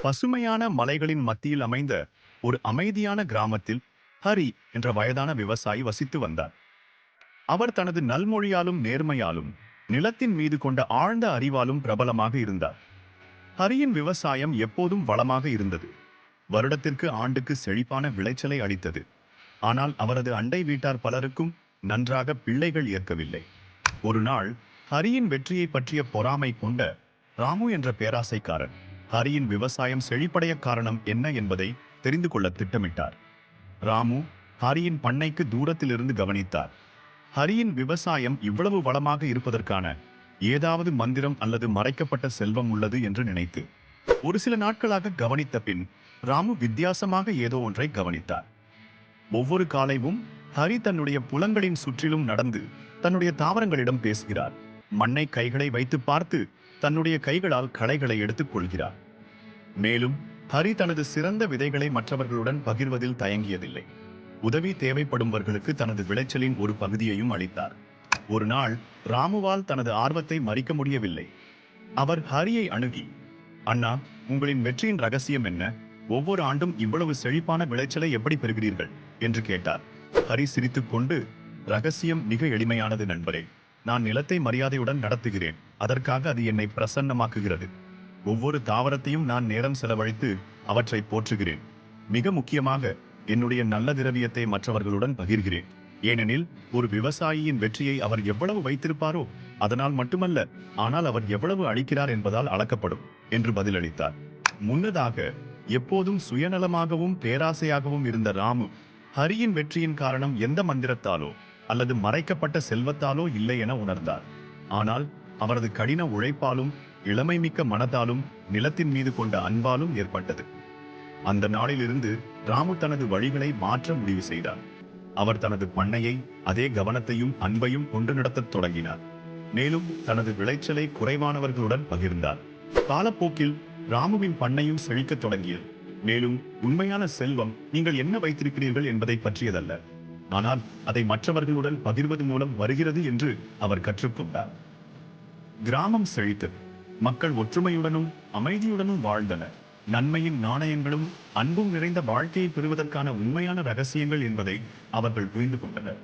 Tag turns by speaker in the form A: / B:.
A: பசுமையான மலைகளின் மத்தியில் அமைந்த ஒரு அமைதியான கிராமத்தில் ஹரி என்ற வயதான விவசாயி வசித்து வந்தார். அவர் தனது நல்மொழியாலும் நேர்மையாலும் நிலத்தின் மீது கொண்ட ஆழ்ந்த அறிவாலும் பிரபலமாக இருந்தார். ஹரியின் விவசாயம் எப்போதும் வளமாக இருந்தது. வருடத்திற்கு ஆண்டுக்கு செழிப்பான விளைச்சலை அளித்தது. ஆனால் அவரது அண்டை வீட்டார் பலருக்கும் நன்றாக பிள்ளைகள் ஏற்கவில்லை. ஒரு நாள் ஹரியின் வெற்றியை பற்றிய பொறாமை கொண்ட ராமு என்ற பேராசைக்காரன் ஹரியின் விவசாயம் செழிப்படைய காரணம் என்ன என்பதை தெரிந்து கொள்ள திட்டமிட்டார். ராமு ஹரியின் பண்ணைக்கு தூரத்திலிருந்து கவனித்தார். ஹரியின் விவசாயம் இவ்வளவு வளமாக இருப்பதற்கான ஏதாவது மந்திரம் அல்லது மறைக்கப்பட்ட செல்வம் உள்ளது என்று நினைத்து ஒரு சில நாட்களாக கவனித்த பின் ராமு வித்தியாசமாக ஏதோ ஒன்றை கவனித்தார். ஒவ்வொரு காலையும் ஹரி தன்னுடைய புலங்களின் சுற்றிலும் நடந்து தன்னுடைய தாவரங்களிடம் பேசுகிறார். மண்ணை கைகளை வைத்து பார்த்து தன்னுடைய கைகளால் களைகளை எடுத்துக் கொள்கிறார். மேலும் ஹரி தனது சிறந்த விதைகளை மற்றவர்களுடன் பகிர்வதில் தயங்கியதில்லை. உதவி தேவைப்படுபவர்களுக்கு தனது விளைச்சலின் ஒரு பகுதியையும் அளித்தார். ஒரு நாள் ராமுவால் தனது ஆர்வத்தை மறிக்க முடியவில்லை. அவர் ஹரியை அணுகி, அண்ணா, உங்களின் வெற்றியின் ரகசியம் என்ன? ஒவ்வொரு ஆண்டும் இவ்வளவு செழிப்பான விளைச்சலை எப்படி பெறுகிறீர்கள் என்று கேட்டார். ஹரி சிரித்துக் கொண்டு, ரகசியம் மிக எளிமையானது நண்பரே. நான் நிலத்தை மரியாதையுடன் நடத்துகிறேன். அதற்காக அது என்னை பிரசன்னமாக்குகிறது. ஒவ்வொரு தாவரத்தையும் நான் நேரம் செலவழித்து அவற்றை போற்றுகிறேன். மிக முக்கியமாக என்னுடைய நல்ல திரவியத்தை மற்றவர்களுடன் பகிர்கிறேன். ஏனெனில் ஒரு விவசாயியின் வெற்றியை அவர் எவ்வளவு வைத்திருப்பாரோ அதனால் மட்டுமல்ல, ஆனால் அவர் எவ்வளவு அளிக்கிறார் என்பதால் அளக்கப்படும் என்று பதிலளித்தார். முன்னதாக எப்போதும் சுயநலமாகவும் பேராசையாகவும் இருந்த ராமு ஹரியின் வெற்றியின் காரணம் எந்த மந்திரத்தாலோ அல்லது மறைக்கப்பட்ட செல்வத்தாலோ இல்லை என உணர்ந்தார். ஆனால் அவரது கடின உழைப்பாலும் இளமை மிக்க மனதாலும் நிலத்தின் மீது கொண்ட அன்பாலும் ஏற்பட்டது. அந்த நாளிலிருந்து ராமு தனது வழிகளை மாற்ற முடிவு செய்தார். அவர் தனது பண்ணையை அதே கவனத்தையும் அன்பையும் கொண்டு நடத்தத் தொடங்கினார். மேலும் தனது விளைச்சலை குறைவானவர்களுடன் பகிர்ந்தார். காலப்போக்கில் ராமுவின் பண்ணையும் செழிக்கத் தொடங்கியது. மேலும் உண்மையான செல்வம் நீங்கள் என்ன வைத்திருக்கிறீர்கள் என்பதை பற்றியதல்ல, ஆனால் அதை மற்றவர்களுடன் பகிர்வது மூலம் வருகிறது என்று அவர் கற்றுக்கொண்டார். கிராமம் செழித்தது. மக்கள் ஒற்றுமையுடனும் அமைதியுடனும் வாழ்ந்தனர். நன்மையின் நாணயங்களும் அன்பும் நிறைந்த வாழ்க்கையை பெறுவதற்கான உண்மையான ரகசியங்கள் என்பதை அவர்கள் புரிந்து கொண்டனர்.